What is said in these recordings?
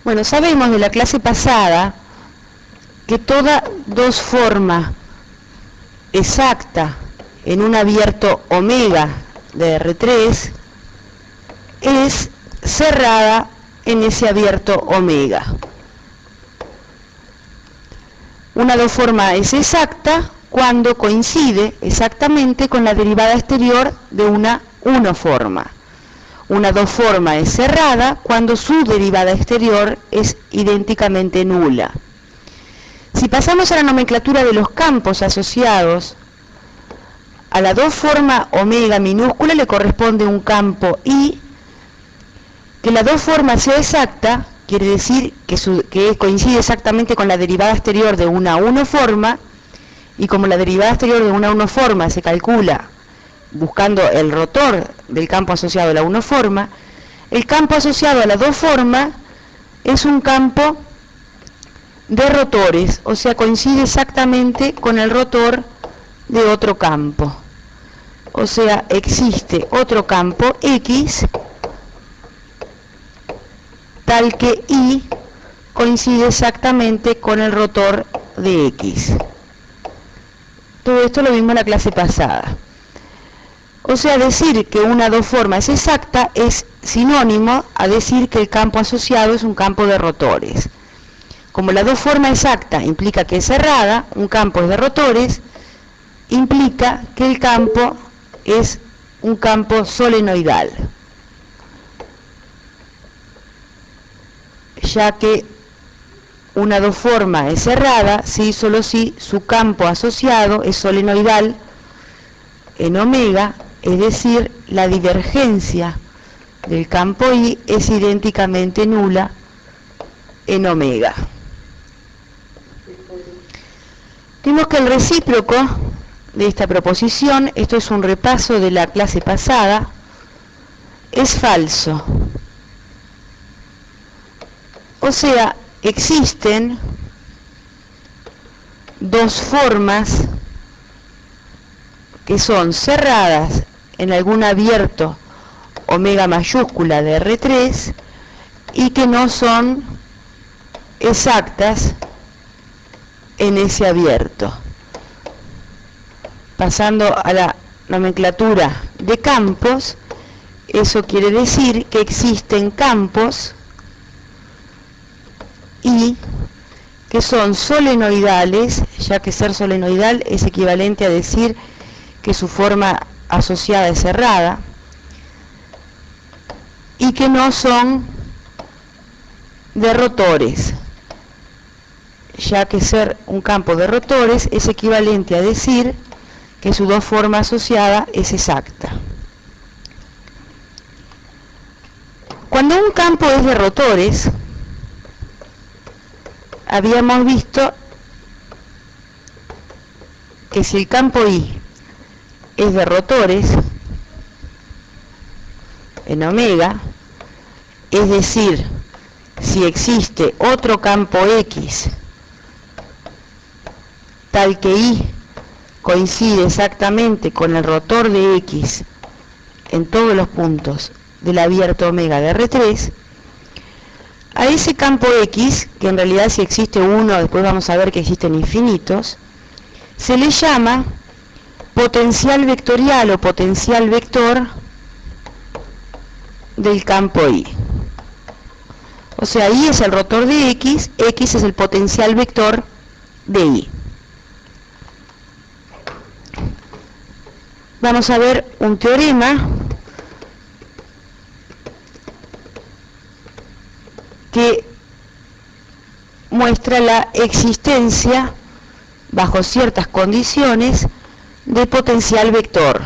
Bueno, sabemos de la clase pasada que toda dos forma exacta en un abierto omega de R3 es cerrada en ese abierto omega. Una dos forma es exacta cuando coincide exactamente con la derivada exterior de una unoforma. Una dos forma es cerrada cuando su derivada exterior es idénticamente nula. Si pasamos a la nomenclatura de los campos asociados, a la dos forma omega minúscula le corresponde un campo I. Que la dos forma sea exacta quiere decir que coincide exactamente con la derivada exterior de una unoforma, y como la derivada exterior de una unoforma se calcula buscando el rotor del campo asociado a la unoforma, el campo asociado a la dos forma es un campo de rotores, o sea, coincide exactamente con el rotor de otro campo. O sea, existe otro campo X tal que I coincide exactamente con el rotor de X. Todo esto lo vimos en la clase pasada. O sea, decir que una dos forma es exacta es sinónimo a decir que el campo asociado es un campo de rotores. Como la dos forma exacta implica que es cerrada, un campo es de rotores, implica que el campo es un campo solenoidal. Ya que una dos forma es cerrada, sí, solo si su campo asociado es solenoidal en omega, es decir, la divergencia del campo I es idénticamente nula en omega. Vimos que el recíproco de esta proposición, esto es un repaso de la clase pasada, es falso. O sea, existen dos formas que son cerradas en algún abierto omega mayúscula de R3 y que no son exactas en ese abierto. Pasando a la nomenclatura de campos, eso quiere decir que existen campos y que son solenoidales, ya que ser solenoidal es equivalente a decir que su forma asociada es cerrada, y que no son de rotores, ya que ser un campo de rotores es equivalente a decir que su dos forma asociada es exacta. Cuando un campo es de rotores, habíamos visto que si el campo I es de rotores en omega, es decir, si existe otro campo X tal que I coincide exactamente con el rotor de X en todos los puntos del abierto omega de R3, a ese campo X, que en realidad si existe uno, después vamos a ver que existen infinitos, se le llama potencial vectorial o potencial vector del campo I. O sea, I es el rotor de X, X es el potencial vector de I. Vamos a ver un teorema que muestra la existencia, bajo ciertas condiciones, de potencial vector.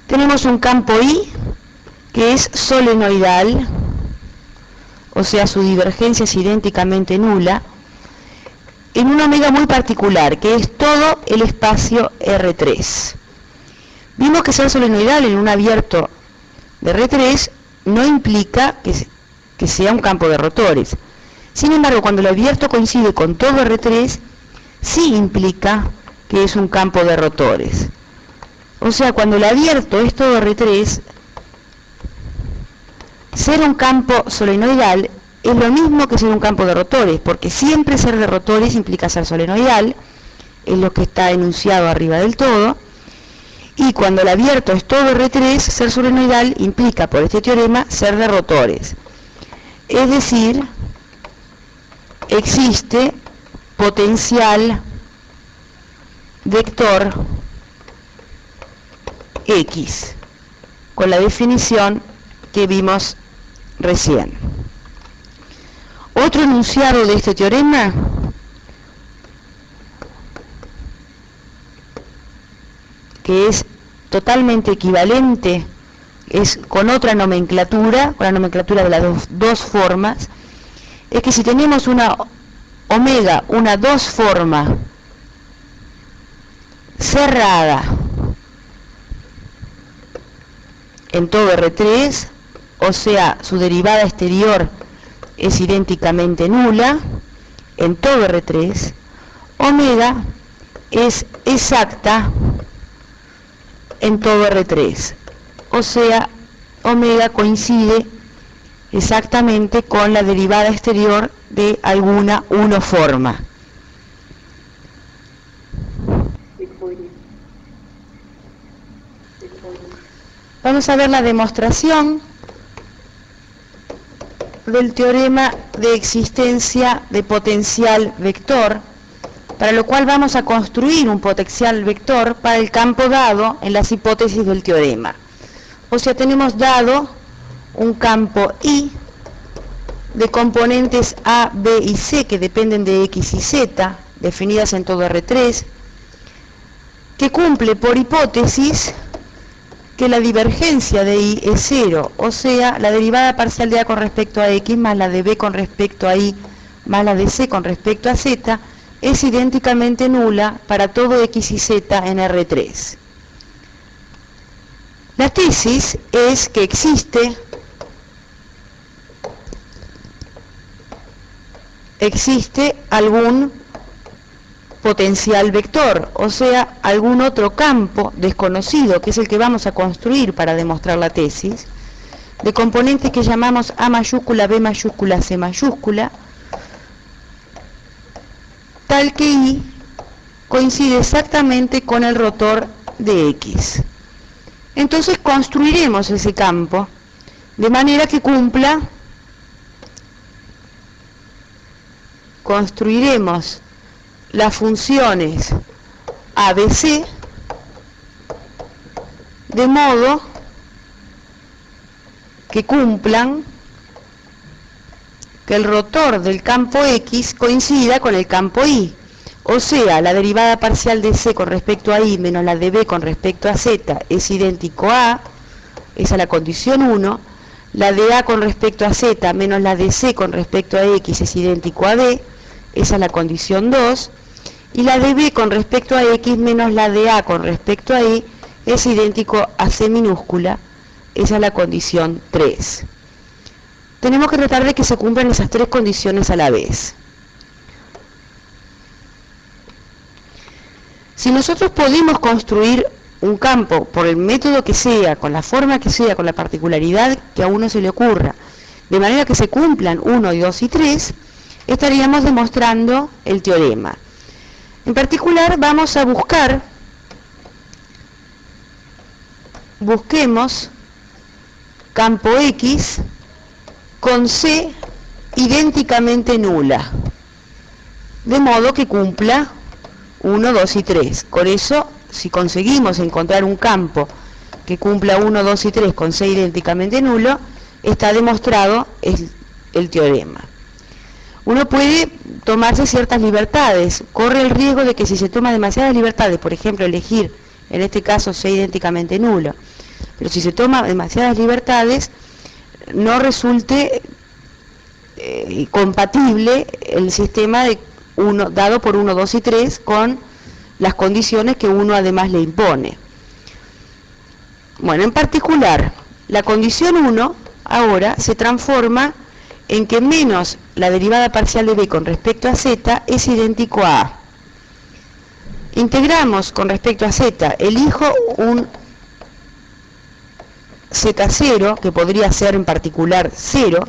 Tenemos un campo I que es solenoidal, o sea, su divergencia es idénticamente nula, en un omega muy particular, que es todo el espacio R3. Vimos que ser solenoidal en un abierto de R3 no implica que sea un campo de rotores. Sin embargo, cuando el abierto coincide con todo R3, sí implica que es un campo de rotores. O sea, cuando el abierto es todo R3, ser un campo solenoidal es lo mismo que ser un campo de rotores, porque siempre ser de rotores implica ser solenoidal, es lo que está enunciado arriba del todo, y cuando el abierto es todo R3, ser solenoidal implica, por este teorema, ser de rotores. Es decir, existe potencial vector X, con la definición que vimos recién. Otro enunciado de este teorema que es totalmente equivalente, es con otra nomenclatura, con la nomenclatura de las dos formas, es que si tenemos una omega, una dos forma cerrada en todo R3, o sea, su derivada exterior es idénticamente nula en todo R3, omega es exacta en todo R3, o sea, omega coincide exactamente con la derivada exterior de alguna unoforma. Vamos a ver la demostración del teorema de existencia de potencial vector, para lo cual vamos a construir un potencial vector para el campo dado en las hipótesis del teorema. O sea, tenemos dado un campo I de componentes A, B y C que dependen de X y Z, definidas en todo R3, que cumple por hipótesis que la divergencia de I es 0, o sea, la derivada parcial de A con respecto a X más la de B con respecto a Y más la de C con respecto a Z es idénticamente nula para todo X y Z en R3. La tesis es que existe algún potencial vector, o sea, algún otro campo desconocido, que es el que vamos a construir para demostrar la tesis, de componentes que llamamos A mayúscula, B mayúscula, C mayúscula, tal que I coincide exactamente con el rotor de X. Entonces construiremos ese campo de manera que cumpla, construiremos las funciones ABC de modo que cumplan que el rotor del campo X coincida con el campo Y, o sea, la derivada parcial de C con respecto a Y menos la de B con respecto a Z es idéntico a, esa es la condición 1, la de A con respecto a Z menos la de C con respecto a X es idéntico a B, esa es la condición 2, y la de B con respecto a X menos la de A con respecto a Y es idéntico a C minúscula, esa es la condición 3. Tenemos que tratar de que se cumplan esas tres condiciones a la vez. Si nosotros podemos construir un campo por el método que sea, con la forma que sea, con la particularidad que a uno se le ocurra, de manera que se cumplan 1, 2 y 3, estaríamos demostrando el teorema. En particular vamos a busquemos campo X con C idénticamente nula, de modo que cumpla 1, 2 y 3. Con eso, si conseguimos encontrar un campo que cumpla 1, 2 y 3 con C idénticamente nulo, está demostrado el teorema. Uno puede tomarse ciertas libertades, corre el riesgo de que si se toma demasiadas libertades, por ejemplo, elegir, en este caso, C idénticamente nulo, pero si se toma demasiadas libertades, no resulte compatible el sistema dado por 1, 2 y 3 con las condiciones que uno además le impone. Bueno, en particular, la condición 1 ahora se transforma en que menos la derivada parcial de B con respecto a Z es idéntico a A. Integramos con respecto a Z, elijo un z0, que podría ser en particular 0,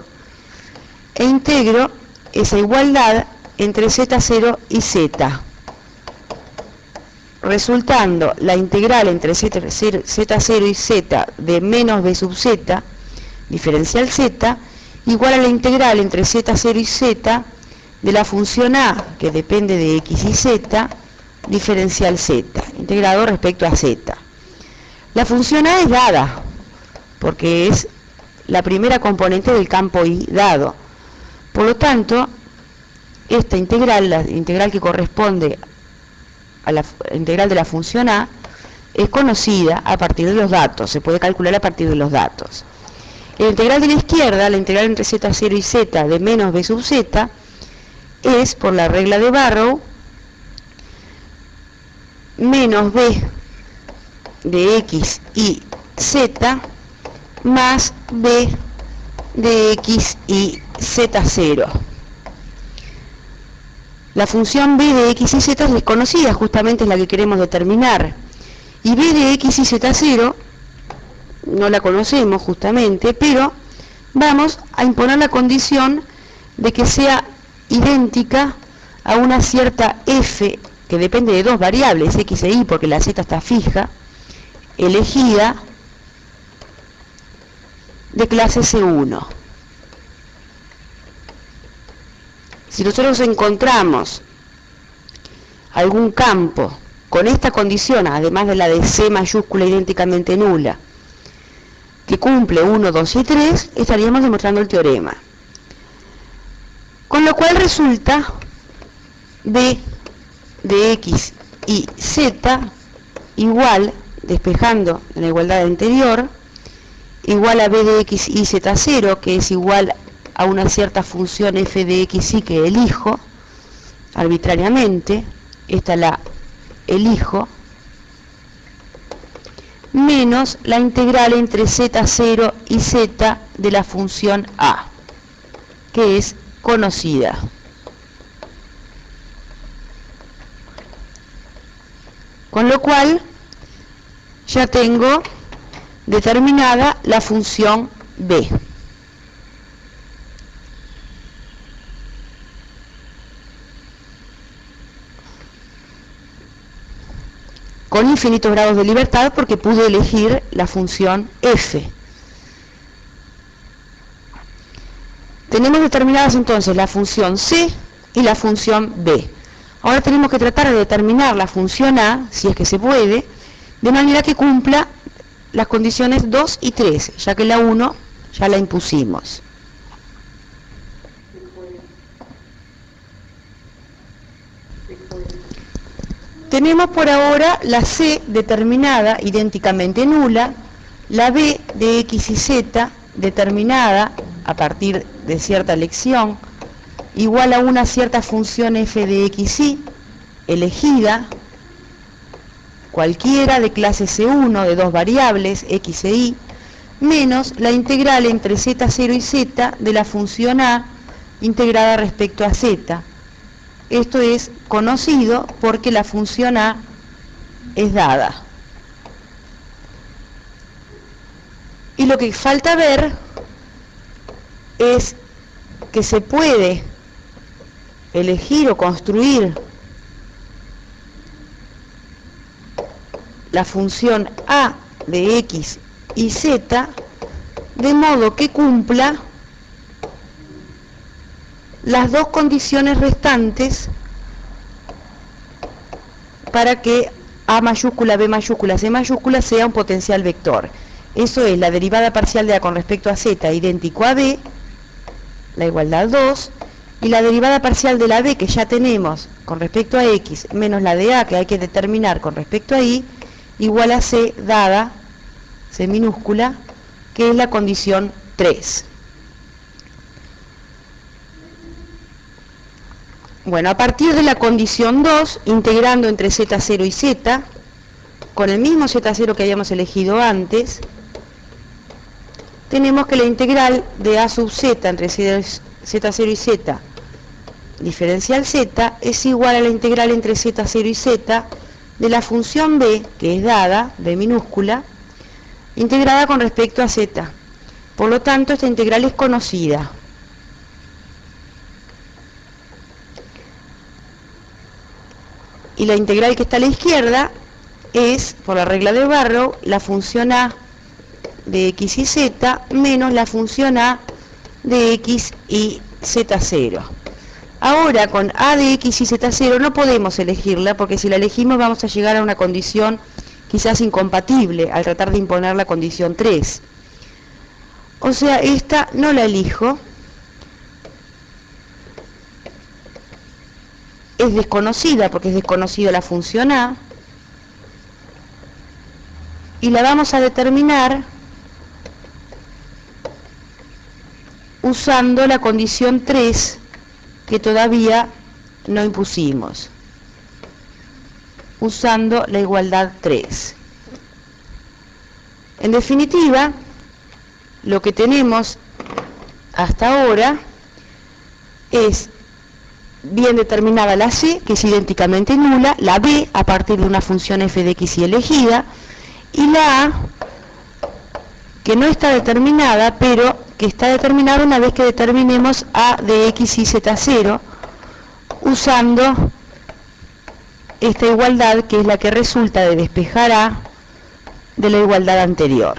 e integro esa igualdad entre z0 y z, resultando la integral entre z0 y z de menos b sub z, diferencial z, igual a la integral entre z0 y z de la función a, que depende de x y z, diferencial z, integrado respecto a z. La función a es dada, porque es la primera componente del campo y dado. Por lo tanto, esta integral, la integral que corresponde a la integral de la función a, es conocida a partir de los datos, se puede calcular a partir de los datos. La integral de la izquierda, la integral entre z0 y z de menos b sub z, es, por la regla de Barrow, menos b de x y z más b de x y z0. La función b de x y z es desconocida, justamente es la que queremos determinar. Y b de x y z0 no la conocemos justamente, pero vamos a imponer la condición de que sea idéntica a una cierta f, que depende de dos variables, x e y, porque la z está fija, elegida, de clase C1. Si nosotros encontramos algún campo con esta condición, además de la de C mayúscula idénticamente nula, que cumple 1, 2 y 3, estaríamos demostrando el teorema. Con lo cual resulta b de x y z igual, despejando en la igualdad anterior, igual a b de x y z0, que es igual a una cierta función f de x y que elijo arbitrariamente, esta la elijo, menos la integral entre z0 y z de la función a, que es conocida. Con lo cual ya tengo determinada la función b. Con infinitos grados de libertad, porque pude elegir la función f. Tenemos determinadas entonces la función c y la función b. Ahora tenemos que tratar de determinar la función a, si es que se puede, de manera que cumpla las condiciones 2 y 3, ya que la 1 ya la impusimos. Tenemos por ahora la C determinada idénticamente nula, la B de x y z determinada a partir de cierta elección, igual a una cierta función f de x y elegida, cualquiera de clase C1 de dos variables, x e y, menos la integral entre z0 y z de la función a integrada respecto a z. Esto es conocido porque la función a es dada. Y lo que falta ver es que se puede elegir o construir la función a de x y z de modo que cumpla las dos condiciones restantes para que a mayúscula, b mayúscula, c mayúscula sea un potencial vector. Eso es la derivada parcial de a con respecto a z idéntico a b, la igualdad 2, y la derivada parcial de la b que ya tenemos con respecto a x menos la de a que hay que determinar con respecto a y, igual a c dada, c minúscula, que es la condición 3. Bueno, a partir de la condición 2, integrando entre z0 y z, con el mismo z0 que habíamos elegido antes, tenemos que la integral de a sub z entre z0 y z diferencial z es igual a la integral entre z0 y z de la función b, que es dada, b minúscula, integrada con respecto a z. Por lo tanto, esta integral es conocida. Y la integral que está a la izquierda es, por la regla de Barrow, la función a de x y z menos la función a de x y z0. Ahora, con a de x y z0 no podemos elegirla, porque si la elegimos vamos a llegar a una condición quizás incompatible al tratar de imponer la condición 3. O sea, esta no la elijo. Es desconocida porque es desconocida la función a. Y la vamos a determinar usando la condición 3 que todavía no impusimos. Usando la igualdad 3. En definitiva, lo que tenemos hasta ahora es bien determinada la C, que es idénticamente nula, la B a partir de una función f de x y elegida, y la A, que no está determinada, pero que está determinada una vez que determinemos a de x y z0, usando esta igualdad, que es la que resulta de despejar A de la igualdad anterior.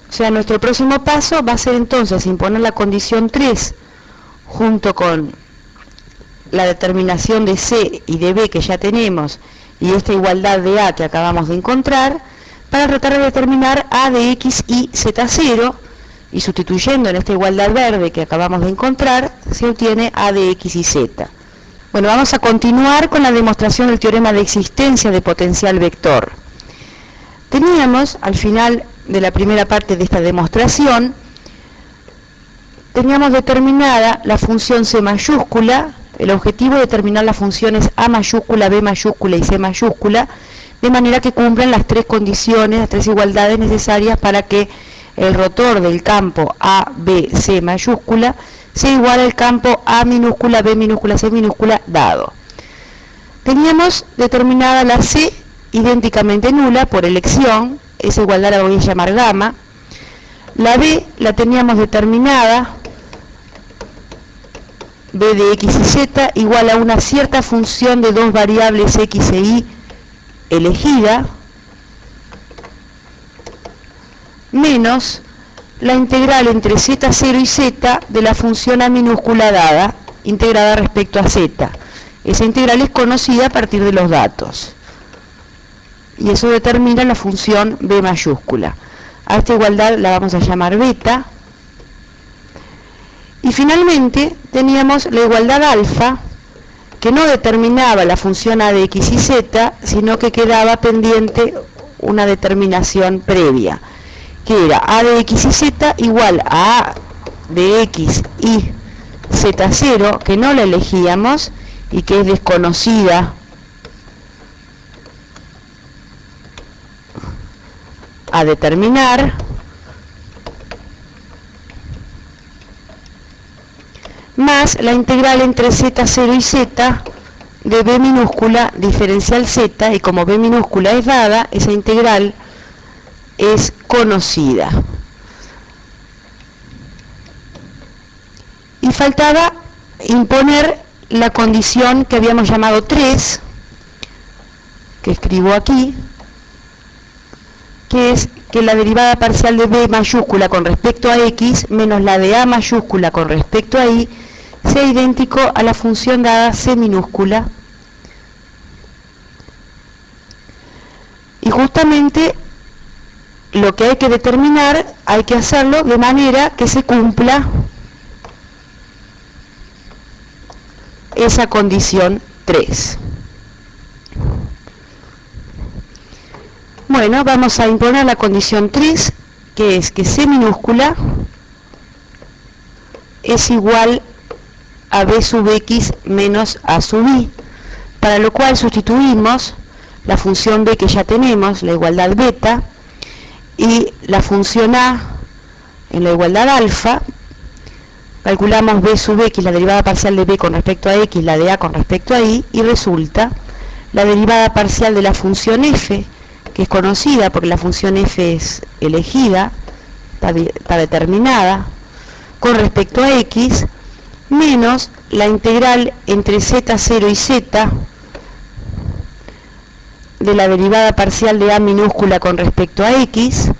O sea, nuestro próximo paso va a ser entonces imponer la condición 3 junto con la determinación de C y de B que ya tenemos y esta igualdad de A que acabamos de encontrar, para tratar de determinar A de x y z0, y sustituyendo en esta igualdad verde que acabamos de encontrar, se obtiene A de x y z. Bueno, vamos a continuar con la demostración del teorema de existencia de potencial vector. Teníamos, al final de la primera parte de esta demostración, teníamos determinada la función C mayúscula. El objetivo es determinar las funciones A mayúscula, B mayúscula y C mayúscula, de manera que cumplan las tres condiciones, las tres igualdades necesarias para que el rotor del campo A, B, C mayúscula sea igual al campo A minúscula, B minúscula, C minúscula dado. Teníamos determinada la C idénticamente nula por elección, esa igualdad la voy a llamar gamma. La B la teníamos determinada, B de x y z igual a una cierta función de dos variables x e y elegida, menos la integral entre z0 y z de la función a minúscula dada, integrada respecto a z. Esa integral es conocida a partir de los datos. Y eso determina la función b mayúscula. A esta igualdad la vamos a llamar beta. Y finalmente teníamos la igualdad alfa, que no determinaba la función a de x y z, sino que quedaba pendiente una determinación previa, que era a de x y z igual a a de x y z0, que no la elegíamos y que es desconocida a determinar, más la integral entre z0 y z de b minúscula diferencial z, y como b minúscula es dada, esa integral es conocida. Y faltaba imponer la condición que habíamos llamado 3, que escribo aquí, que es que la derivada parcial de b mayúscula con respecto a x menos la de a mayúscula con respecto a y sea idéntico a la función dada c minúscula. Y justamente lo que hay que determinar, hay que hacerlo de manera que se cumpla esa condición 3. Bueno, vamos a imponer la condición 3, que es que c minúscula es igual a b sub x menos a sub y, para lo cual sustituimos la función b que ya tenemos, la igualdad beta, y la función a en la igualdad alfa. Calculamos b sub x, la derivada parcial de b con respecto a x, la de a con respecto a y resulta la derivada parcial de la función f, que es conocida porque la función f es elegida, está determinada, con respecto a x, menos la integral entre z0 y z de la derivada parcial de a minúscula con respecto a x.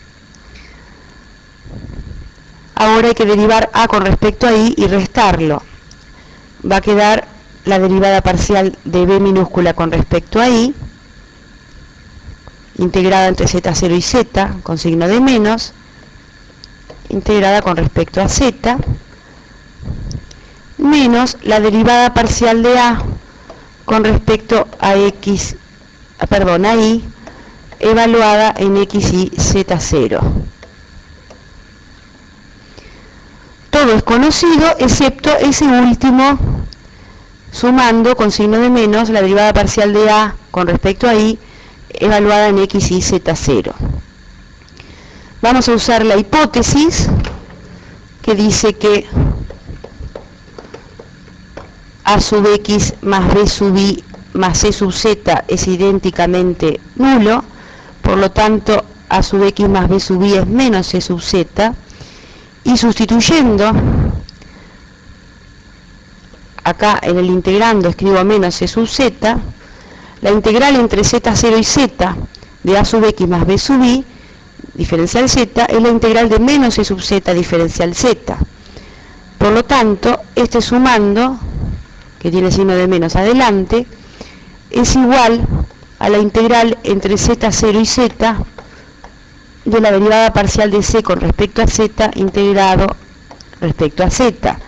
Ahora hay que derivar a con respecto a y restarlo. Va a quedar la derivada parcial de b minúscula con respecto a y, integrada entre z0 y z, con signo de menos, integrada con respecto a z, menos la derivada parcial de a con respecto a x, a y, evaluada en x y z0. Todo es conocido excepto ese último, sumando con signo de menos la derivada parcial de a con respecto a y, evaluada en x y z0. Vamos a usar la hipótesis que dice que a sub x más b sub y más c sub z es idénticamente nulo, por lo tanto a sub x más b sub y es menos c sub z, y sustituyendo, acá en el integrando escribo menos c sub z, la integral entre z0 y z de a sub x más b sub y, diferencial z, es la integral de menos c sub z diferencial z. Por lo tanto, este sumando, que tiene signo de menos adelante, es igual a la integral entre z0 y z de la derivada parcial de c con respecto a z integrado respecto a z.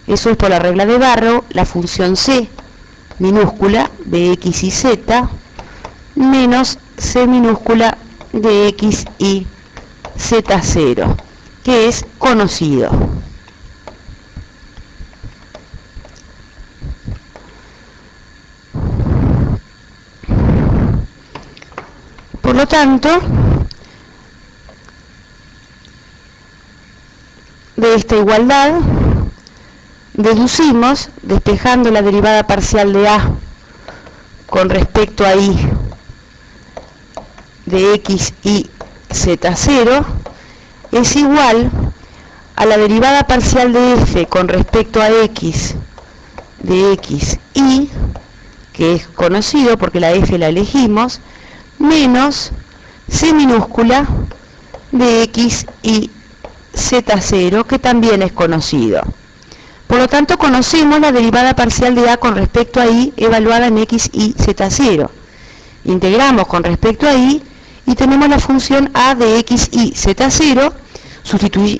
Eso es por la regla de Barrow, la función c minúscula de x y z menos c minúscula de x y z0, que es conocido. Por lo tanto, de esta igualdad deducimos, despejando la derivada parcial de a con respecto a y de x y z0, es igual a la derivada parcial de f con respecto a x de x y, que es conocido porque la f la elegimos, menos c minúscula de x y z0, que también es conocido. Por lo tanto, conocemos la derivada parcial de a con respecto a y evaluada en x y z0. Integramos con respecto a y y tenemos la función a de x y z0,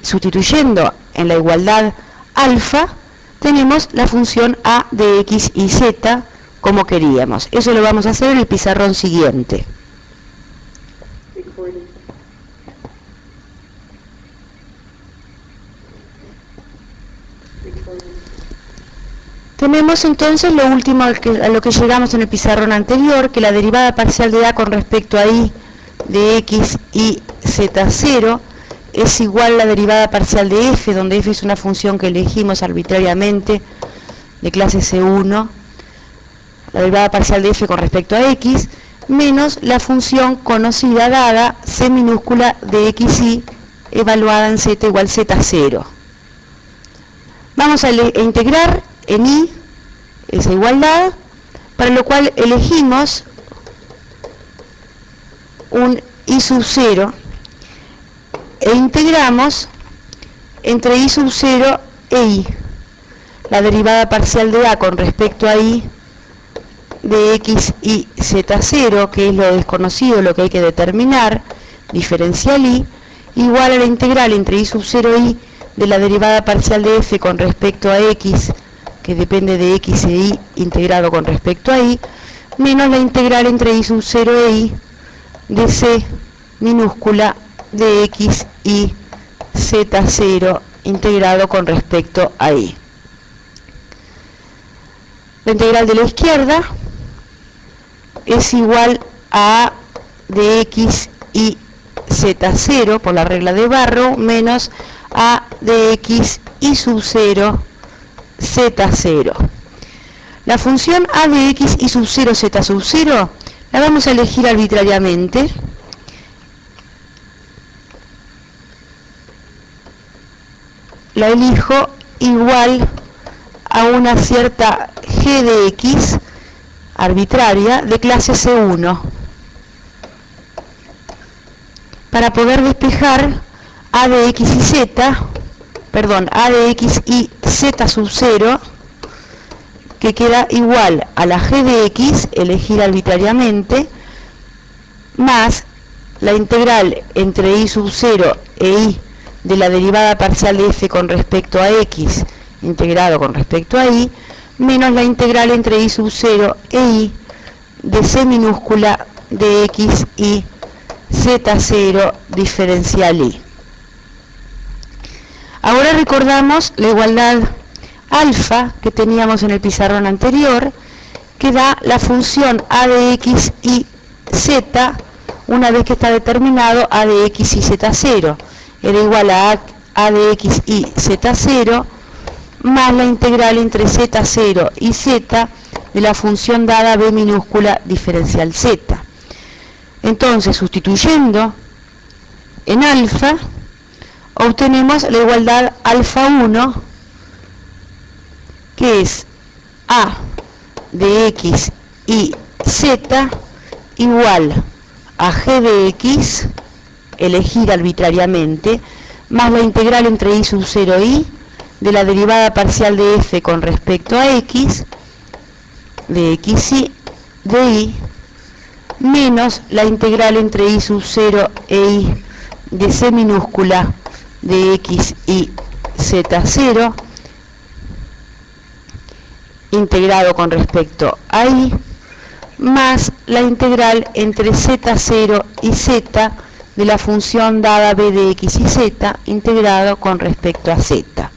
sustituyendo en la igualdad alfa, tenemos la función a de x y z como queríamos. Eso lo vamos a hacer en el pizarrón siguiente. Tenemos entonces lo último a lo que llegamos en el pizarrón anterior, que la derivada parcial de a con respecto a y de x y z0 es igual a la derivada parcial de f, donde f es una función que elegimos arbitrariamente de clase C1, la derivada parcial de f con respecto a x, menos la función conocida dada c minúscula de x y evaluada en z igual z0. Vamos a integrar en y esa igualdad, para lo cual elegimos un y sub 0 e integramos entre y sub 0 e y, la derivada parcial de a con respecto a y de x y z0, que es lo desconocido, lo que hay que determinar, diferencial y, igual a la integral entre y sub 0 e y de la derivada parcial de f con respecto a x, que depende de x e y integrado con respecto a y, menos la integral entre y sub 0 e y de c minúscula de x y z0 integrado con respecto a y. La integral de la izquierda es igual a a de x y z0 por la regla de Barrow menos a de x y sub 0 z0. La función a de x y sub 0 z sub 0 La vamos a elegir arbitrariamente. La elijo igual a una cierta g de x arbitraria de clase C1 para poder despejar a de x y z, a de x y z sub 0, que queda igual a la g de x, elegir arbitrariamente, más la integral entre y sub 0 e y de la derivada parcial de f con respecto a x integrado con respecto a y, menos la integral entre y sub 0 e y de c minúscula de x y z0 diferencial y. Ahora recordamos la igualdad alfa que teníamos en el pizarrón anterior, que da la función a de x y z, una vez que está determinado a de x y z0. Era igual a de x y z0 más la integral entre z0 y z de la función dada b minúscula diferencial z. Entonces, sustituyendo en alfa, obtenemos la igualdad alfa 1, que es a de x y z igual a g de x, elegir arbitrariamente, más la integral entre y sub 0 y de la derivada parcial de f con respecto a x, de x y de y, menos la integral entre y sub 0 e y de c minúscula de x y z0, integrado con respecto a y, más la integral entre z0 y z de la función dada b de x y z, integrado con respecto a z.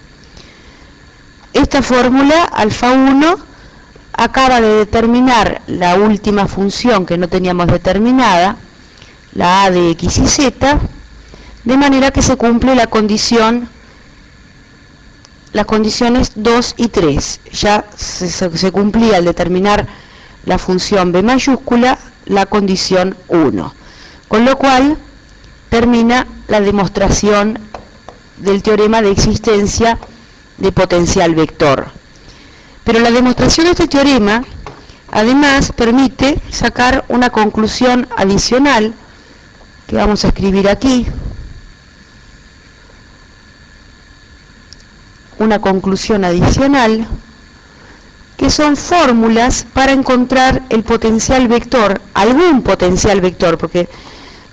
Esta fórmula, alfa 1, acaba de determinar la última función que no teníamos determinada, la a de x y z, de manera que se cumple la condición, las condiciones 2 y 3. Ya se cumplía al determinar la función b mayúscula la condición 1. Con lo cual termina la demostración del teorema de existencia de potencial vector. Pero la demostración de este teorema además permite sacar una conclusión adicional que vamos a escribir aquí. Una conclusión adicional, que son fórmulas para encontrar el potencial vector, algún potencial vector, porque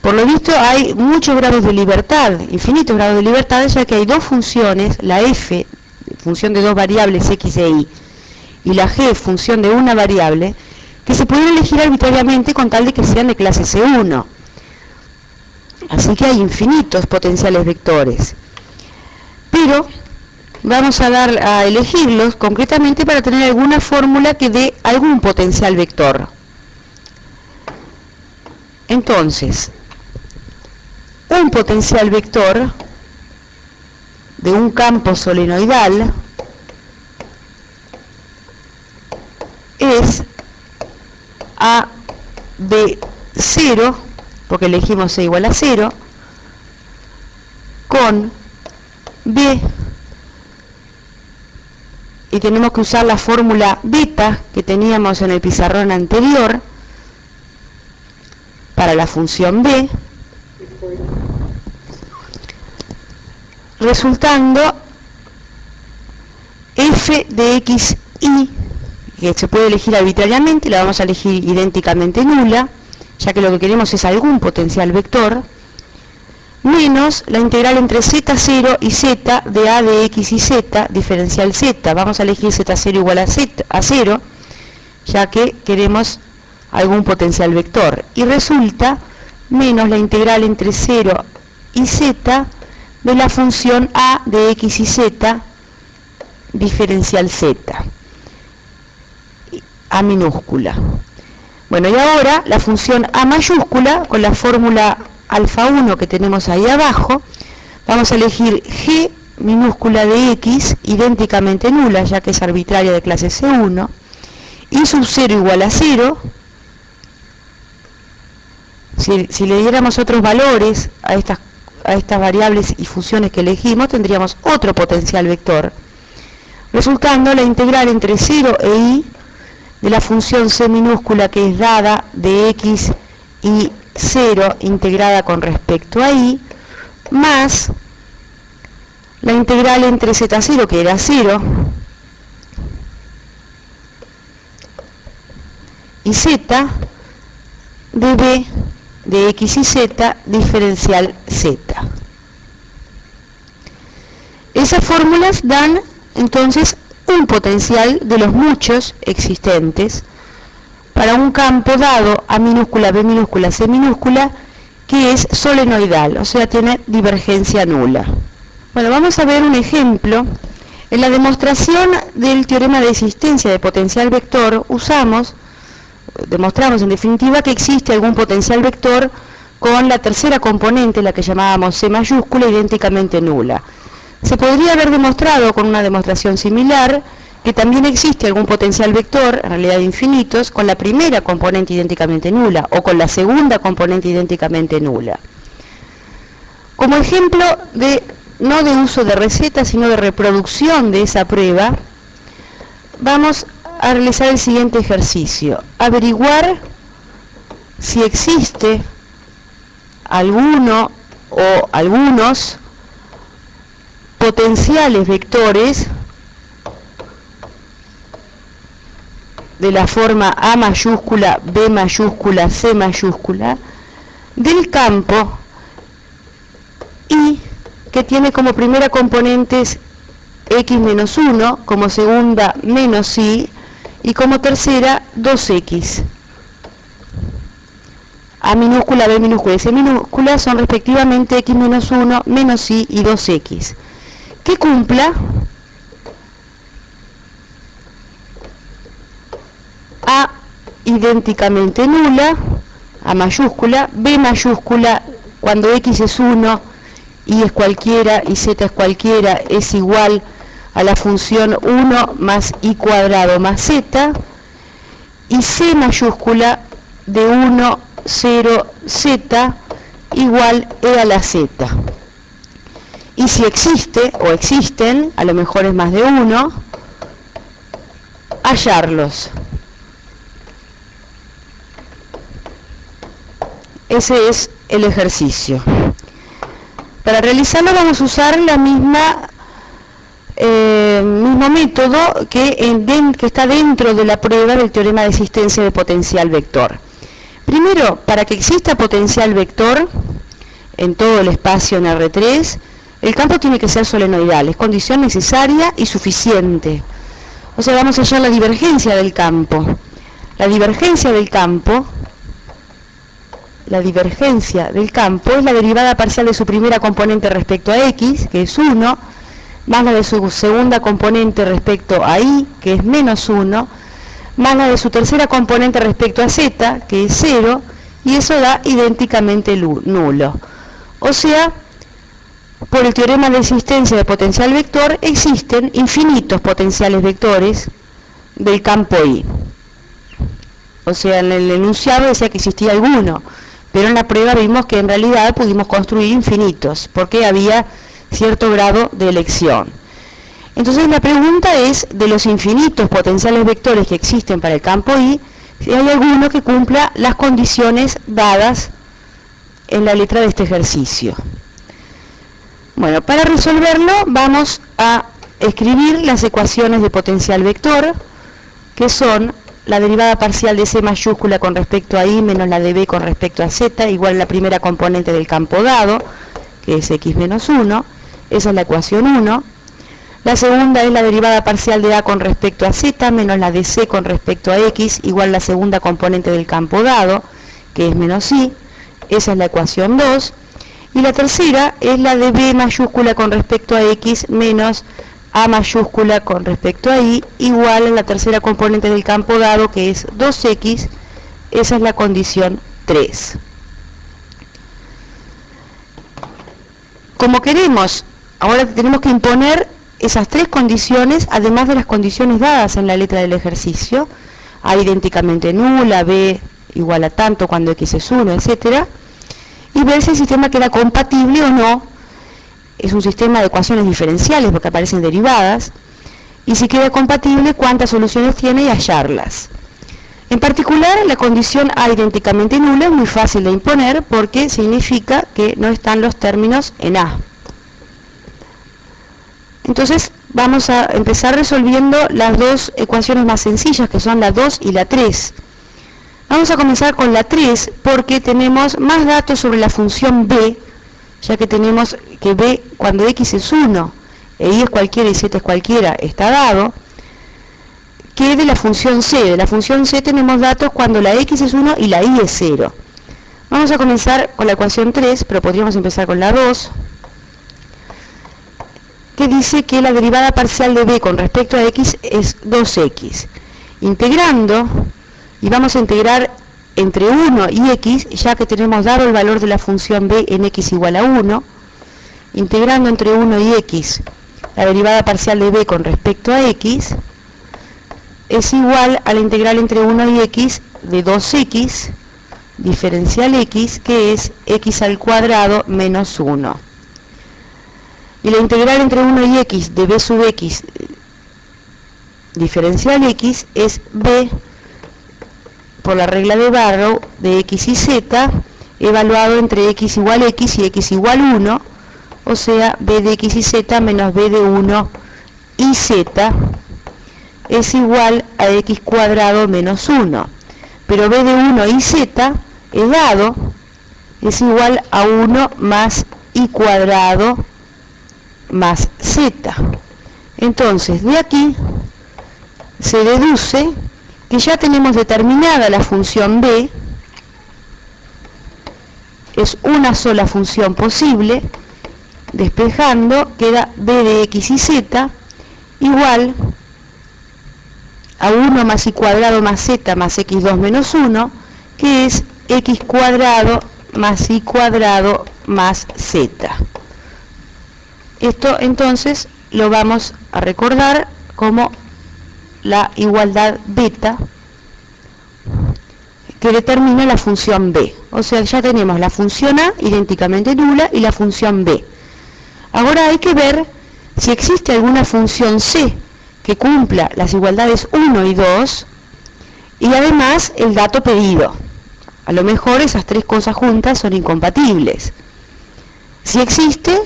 por lo visto hay muchos grados de libertad, infinitos grados de libertad, ya que hay dos funciones, la f, función de dos variables x e y, y la g, función de una variable, que se pueden elegir arbitrariamente con tal de que sean de clase C1. Así que hay infinitos potenciales vectores. Pero vamos a elegirlos concretamente para tener alguna fórmula que dé algún potencial vector. Entonces, un potencial vector de un campo solenoidal es a b0, porque elegimos c igual a 0, con b, y tenemos que usar la fórmula beta que teníamos en el pizarrón anterior para la función b, resultando f de x y, que se puede elegir arbitrariamente, la vamos a elegir idénticamente nula, ya que lo que queremos es algún potencial vector, menos la integral entre z0 y z de a de x y z diferencial z. Vamos a elegir z0 igual a 0, ya que queremos algún potencial vector. Y resulta menos la integral entre 0 y z de la función a de x y z diferencial z, a minúscula. Bueno, y ahora la función a mayúscula, con la fórmula alfa 1 que tenemos ahí abajo, vamos a elegir g minúscula de x idénticamente nula, ya que es arbitraria de clase C1, y sub 0 igual a 0, menos la integral entre z0 y z de la función a de x y z diferencial z, Si le diéramos otros valores a estas variables y funciones que elegimos, tendríamos otro potencial vector, resultando la integral entre 0 e i de la función c minúscula que es dada de x y 0 integrada con respecto a i, más la integral entre z0, que era 0, y z de b de x y z diferencial z. Esas fórmulas dan entonces un potencial de los muchos existentes para un campo dado a minúscula, b minúscula, c minúscula, que es solenoidal, o sea, tiene divergencia nula. Bueno, vamos a ver un ejemplo. En la demostración del teorema de existencia de potencial vector demostramos en definitiva que existe algún potencial vector con la tercera componente, la que llamábamos c mayúscula, idénticamente nula. Se podría haber demostrado con una demostración similar que también existe algún potencial vector, en realidad infinitos, con la primera componente idénticamente nula o con la segunda componente idénticamente nula. Como ejemplo no de uso de receta, sino de reproducción de esa prueba, vamos a realizar el siguiente ejercicio: averiguar si existe alguno o algunos potenciales vectores de la forma A mayúscula, B mayúscula, C mayúscula del campo y que tiene como primera componentes x menos 1, como segunda menos y como tercera 2x. A minúscula, B minúscula y C minúscula son respectivamente x menos 1, menos y 2x. Que cumpla A idénticamente nula, A mayúscula, B mayúscula, cuando x es 1, y es cualquiera y z es cualquiera, es igual a la función 1 más i cuadrado más z, y c mayúscula de 1, 0, z igual e a la z. Y si existe o existen, a lo mejor es más de uno, hallarlos. Ese es el ejercicio. Para realizarlo vamos a usar la mismo método que está dentro de la prueba del teorema de existencia de potencial vector. Primero, para que exista potencial vector en todo el espacio en R3, el campo tiene que ser solenoidal, es condición necesaria y suficiente. O sea, vamos a hallar la divergencia del campo. La divergencia del campo es la derivada parcial de su primera componente respecto a x, que es 1, más la de su segunda componente respecto a y, que es menos 1, más la de su tercera componente respecto a z, que es 0, y eso da idénticamente nulo. O sea, por el teorema de existencia de potencial vector, existen infinitos potenciales vectores del campo I. O sea, en el enunciado decía que existía alguno, pero en la prueba vimos que en realidad pudimos construir infinitos, porque había cierto grado de elección. Entonces la pregunta es, de los infinitos potenciales vectores que existen para el campo I, si hay alguno que cumpla las condiciones dadas en la letra de este ejercicio. Bueno, para resolverlo vamos a escribir las ecuaciones de potencial vector, que son la derivada parcial de C mayúscula con respecto a I menos la de B con respecto a Z, igual a la primera componente del campo dado, que es x menos 1, esa es la ecuación 1. La segunda es la derivada parcial de A con respecto a Z menos la de C con respecto a X, igual a la segunda componente del campo dado, que es menos I, esa es la ecuación 2. Y la tercera es la de B mayúscula con respecto a X menos A mayúscula con respecto a Y, igual a la tercera componente del campo dado, que es 2X, esa es la condición 3. Como queremos, ahora tenemos que imponer esas tres condiciones, además de las condiciones dadas en la letra del ejercicio: A idénticamente nula, B igual a tanto cuando x es 1, etcétera, y ver si el sistema queda compatible o no. Es un sistema de ecuaciones diferenciales porque aparecen derivadas, y si queda compatible, cuántas soluciones tiene y hallarlas. En particular, la condición A idénticamente nula es muy fácil de imponer porque significa que no están los términos en A. Entonces, vamos a empezar resolviendo las dos ecuaciones más sencillas, que son la 2 y la 3. Vamos a comenzar con la 3 porque tenemos más datos sobre la función b, ya que tenemos que b cuando x es 1 e y es cualquiera y z es cualquiera está dado, que de la función c. De la función c tenemos datos cuando la x es 1 y la y es 0. Vamos a comenzar con la ecuación 3, pero podríamos empezar con la 2, que dice que la derivada parcial de b con respecto a x es 2x. Integrando, y vamos a integrar entre 1 y x, ya que tenemos dado el valor de la función b en x igual a 1, integrando entre 1 y x, la derivada parcial de b con respecto a x, es igual a la integral entre 1 y x de 2x, diferencial x, que es x al cuadrado menos 1. Y la integral entre 1 y x de b sub x, diferencial x, es b por la regla de Barrow de x y z, evaluado entre x igual x y x igual 1, o sea, b de x y z menos b de 1 y z, es igual a x cuadrado menos 1. Pero b de 1 y z es dado, es igual a 1 más y cuadrado más z. Entonces, de aquí se deduce que ya tenemos determinada la función b, es una sola función posible, despejando queda b de x y z igual a 1 más y cuadrado más z más x2 menos 1, que es x cuadrado más y cuadrado más z. Esto entonces lo vamos a recordar como la igualdad beta que determina la función b. O sea, ya tenemos la función a idénticamente nula y la función b. Ahora hay que ver si existe alguna función c que cumpla las igualdades 1 y 2 y además el dato pedido. A lo mejor esas tres cosas juntas son incompatibles. Si existe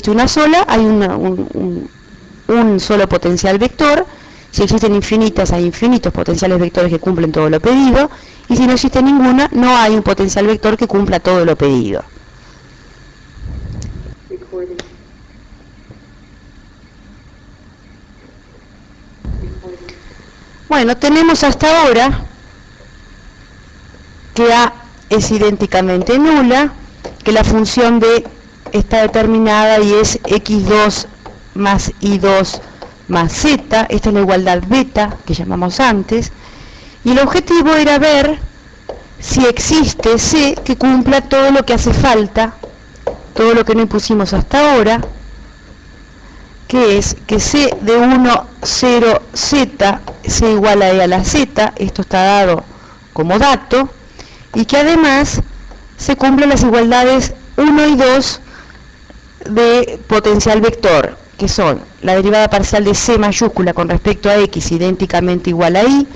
una sola, hay un solo potencial vector. Si existen infinitas, hay infinitos potenciales vectores que cumplen todo lo pedido. Y si no existe ninguna, no hay un potencial vector que cumpla todo lo pedido. Bueno, tenemos hasta ahora que A es idénticamente nula, que la función B está determinada y es x2 más y2 más z, esta es la igualdad beta que llamamos antes, y el objetivo era ver si existe C que cumpla todo lo que hace falta, todo lo que no impusimos hasta ahora, que es que C de 1, 0, z, C igual a E a la z, esto está dado como dato, y que además se cumplen las igualdades 1 y 2 de potencial vector, que son la derivada parcial de C mayúscula con respecto a X idénticamente igual a Y,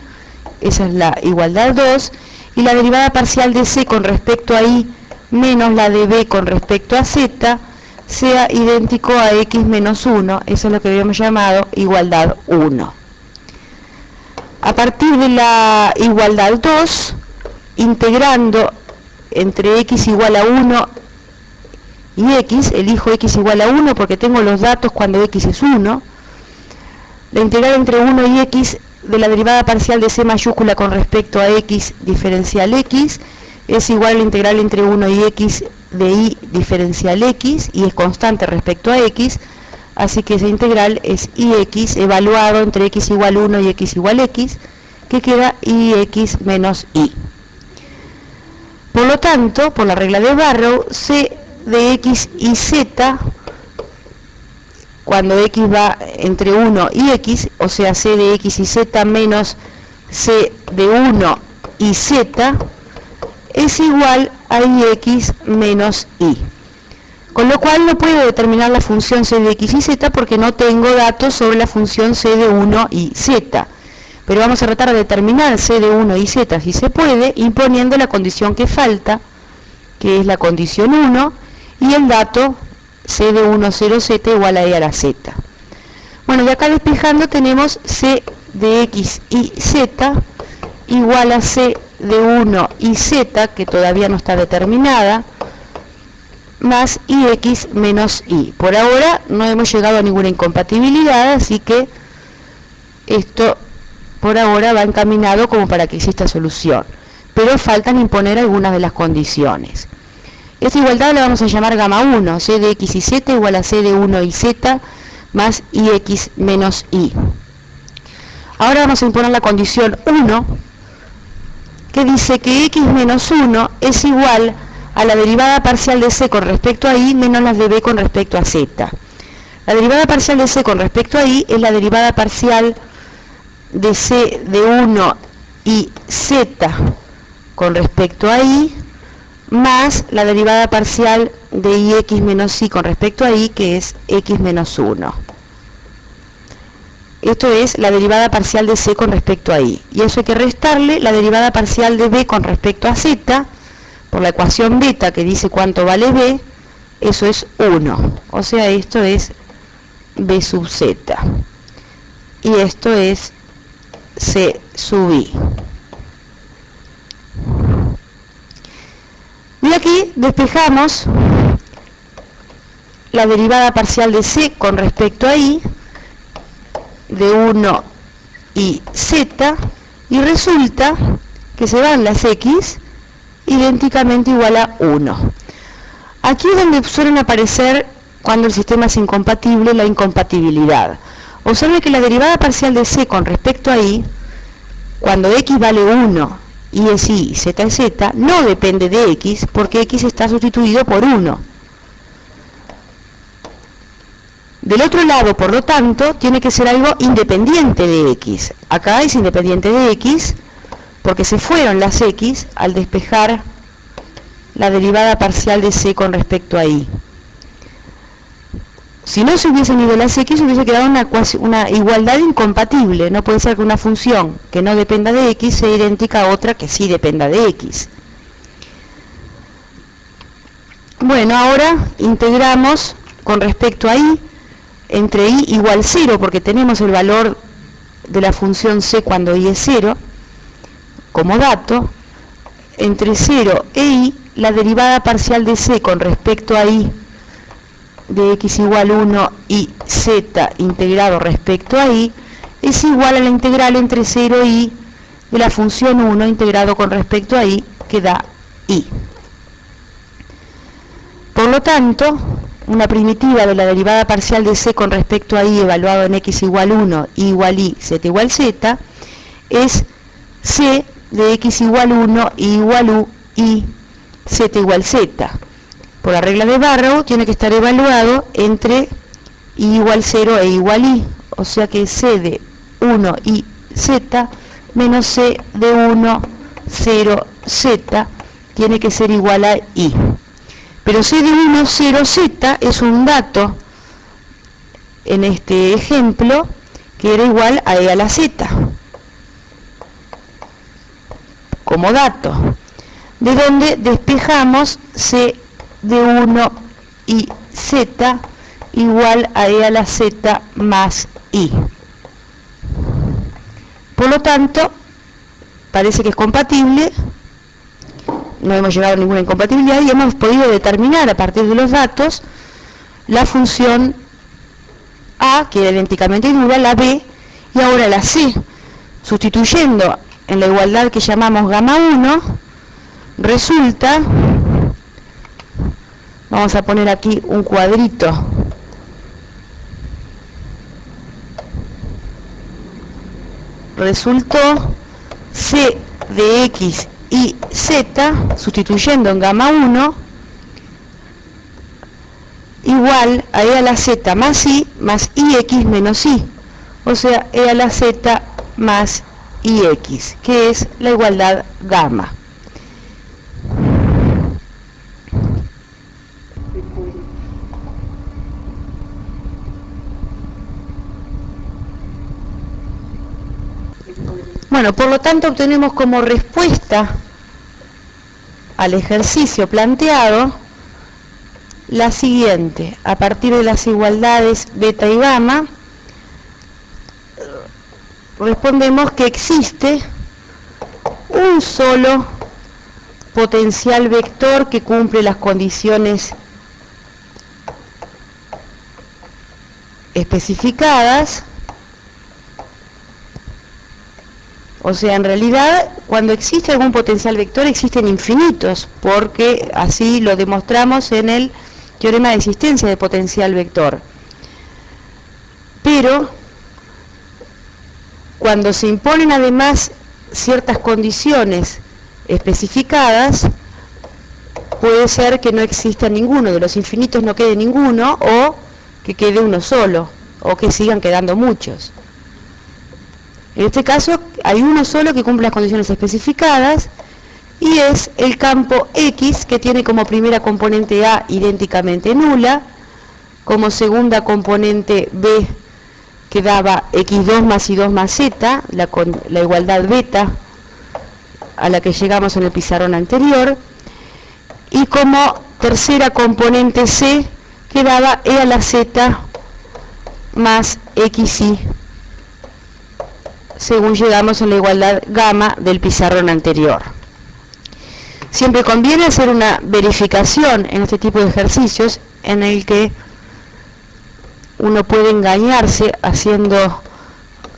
esa es la igualdad 2, y la derivada parcial de C con respecto a Y menos la de B con respecto a Z, sea idéntico a X menos 1, eso es lo que habíamos llamado igualdad 1. A partir de la igualdad 2, integrando entre X igual a 1 y X, elijo X igual a 1 porque tengo los datos cuando X es 1, la integral entre 1 y X de la derivada parcial de C mayúscula con respecto a X diferencial X es igual a la integral entre 1 y X de Y diferencial X, y es constante respecto a X, así que esa integral es IX evaluado entre X igual 1 y X igual X, que queda IX menos Y. Por lo tanto, por la regla de Barrow, C de X y Z, cuando X va entre 1 y X, o sea C de X y Z menos C de 1 y z es igual a ix menos y. Con lo cual no puedo determinar la función c de x y z porque no tengo datos sobre la función c de 1 y z. Pero vamos a tratar de determinar c de 1 y z si se puede, imponiendo la condición que falta, que es la condición 1, y el dato c de 1, 0z igual a e a la z. Bueno, y acá despejando tenemos c de x y z igual a c de 1 y z, que todavía no está determinada, más ix menos y. Por ahora no hemos llegado a ninguna incompatibilidad, así que esto por ahora va encaminado como para que exista solución. Pero faltan imponer algunas de las condiciones. Esta igualdad la vamos a llamar gamma 1, c de x y z igual a c de 1 y z más ix menos y. Ahora vamos a imponer la condición 1, que dice que x menos 1 es igual a la derivada parcial de c con respecto a y menos la de b con respecto a z. La derivada parcial de c con respecto a y es la derivada parcial de c de 1 y z con respecto a y más la derivada parcial de ix menos y con respecto a y, que es x menos 1. Esto es la derivada parcial de c con respecto a y. Y eso hay que restarle la derivada parcial de b con respecto a z, por la ecuación beta que dice cuánto vale b, eso es 1. O sea, esto es b sub z. Y esto es c sub i. Y aquí despejamos la derivada parcial de c con respecto a y, de 1 y z, y resulta que se van las x idénticamente igual a 1. Aquí es donde suelen aparecer, cuando el sistema es incompatible, la incompatibilidad. Observe que la derivada parcial de c con respecto a y, cuando x vale 1, y es y, z es z, no depende de x, porque x está sustituido por 1. Del otro lado, por lo tanto, tiene que ser algo independiente de x. Acá es independiente de x, porque se fueron las x al despejar la derivada parcial de c con respecto a y. Si no se hubiesen ido las x, hubiese quedado una igualdad incompatible. No puede ser que una función que no dependa de x sea idéntica a otra que sí dependa de x. Bueno, ahora integramos con respecto a y, entre y igual 0, porque tenemos el valor de la función c cuando y es 0, como dato, entre 0 e y, la derivada parcial de c con respecto a y de x igual 1 y z integrado respecto a y es igual a la integral entre 0 e y de la función 1 integrado con respecto a y, que da y. Por lo tanto, una primitiva de la derivada parcial de c con respecto a y evaluado en x igual 1, y igual y, z igual z, es c de x igual 1, y igual u, y z igual z. Por la regla de Barrow tiene que estar evaluado entre y igual 0 e igual y, o sea que c de 1 y z menos c de 1, 0, z tiene que ser igual a y. Pero c de 1, 0, z es un dato en este ejemplo que era igual a e a la z, como dato, de donde despejamos c de 1 y z igual a e a la z más i. Por lo tanto, parece que es compatible, no hemos llegado a ninguna incompatibilidad y hemos podido determinar a partir de los datos la función a, que era idénticamente nula, la b y ahora la c. Sustituyendo en la igualdad que llamamos gamma 1, resulta, vamos a poner aquí un cuadrito, resultó c de x y z, sustituyendo en gamma 1, igual a e a la z más ix menos i, o sea, e a la z más y X, que es la igualdad gamma. Bueno, por lo tanto obtenemos como respuesta al ejercicio planteado la siguiente: a partir de las igualdades beta y gamma, respondemos que existe un solo potencial vector que cumple las condiciones especificadas. O sea, en realidad, cuando existe algún potencial vector, existen infinitos, porque así lo demostramos en el teorema de existencia de potencial vector. Pero, cuando se imponen además ciertas condiciones especificadas, puede ser que no exista ninguno, de los infinitos no quede ninguno, o que quede uno solo, o que sigan quedando muchos. En este caso hay uno solo que cumple las condiciones especificadas, y es el campo X, que tiene como primera componente A idénticamente nula, como segunda componente B, que daba x2 más y2 más z, la igualdad beta a la que llegamos en el pizarrón anterior, y como tercera componente C, que daba e a la z más xy, según llegamos en la igualdad gamma del pizarrón anterior. Siempre conviene hacer una verificación en este tipo de ejercicios en el que uno puede engañarse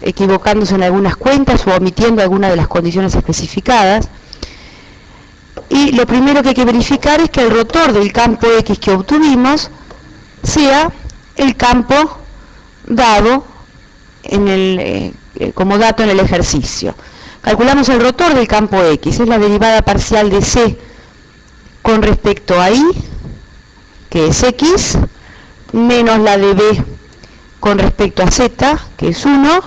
equivocándose en algunas cuentas o omitiendo alguna de las condiciones especificadas. Y lo primero que hay que verificar es que el rotor del campo X que obtuvimos sea el campo dado como dato en el ejercicio. Calculamos el rotor del campo X, es la derivada parcial de C con respecto a Y, que es X, menos la de B con respecto a Z, que es 1.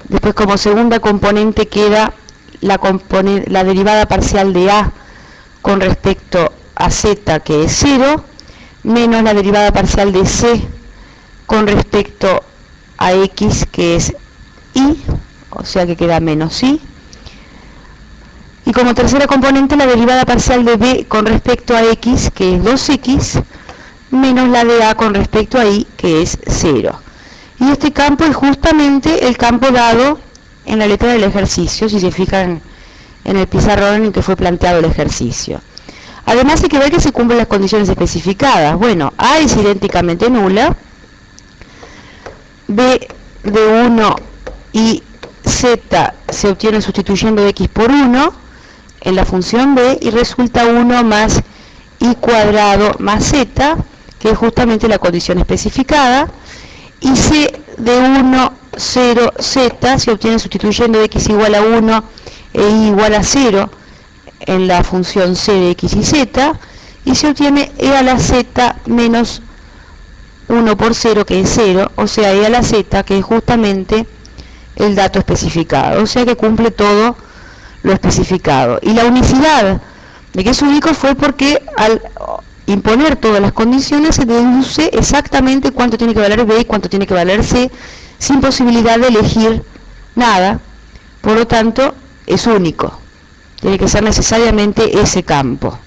Después, como segunda componente, queda la derivada parcial de A con respecto a Z, que es 0, menos la derivada parcial de C con respecto a X, que es Y, o sea que queda menos Y. Y como tercera componente, la derivada parcial de B con respecto a X, que es 2X, menos la de A con respecto a Y, que es 0. Y este campo es justamente el campo dado en la letra del ejercicio, si se fijan en el pizarrón en el que fue planteado el ejercicio. Además hay que ver que se cumplen las condiciones especificadas. Bueno, A es idénticamente nula, B de 1 y Z se obtiene sustituyendo X por 1 en la función B, y resulta 1 más Y cuadrado más Z, que es justamente la condición especificada, y C de 1, 0, Z se obtiene sustituyendo X igual a 1 e Y igual a 0 en la función C de X y Z, y se obtiene E a la Z menos 1 por 0, que es 0, o sea, E a la Z, que es justamente el dato especificado, o sea que cumple todo lo especificado. Y la unicidad de que es único fue porque al imponer todas las condiciones se deduce exactamente cuánto tiene que valer B y cuánto tiene que valer C, sin posibilidad de elegir nada. Por lo tanto, es único. Tiene que ser necesariamente ese campo.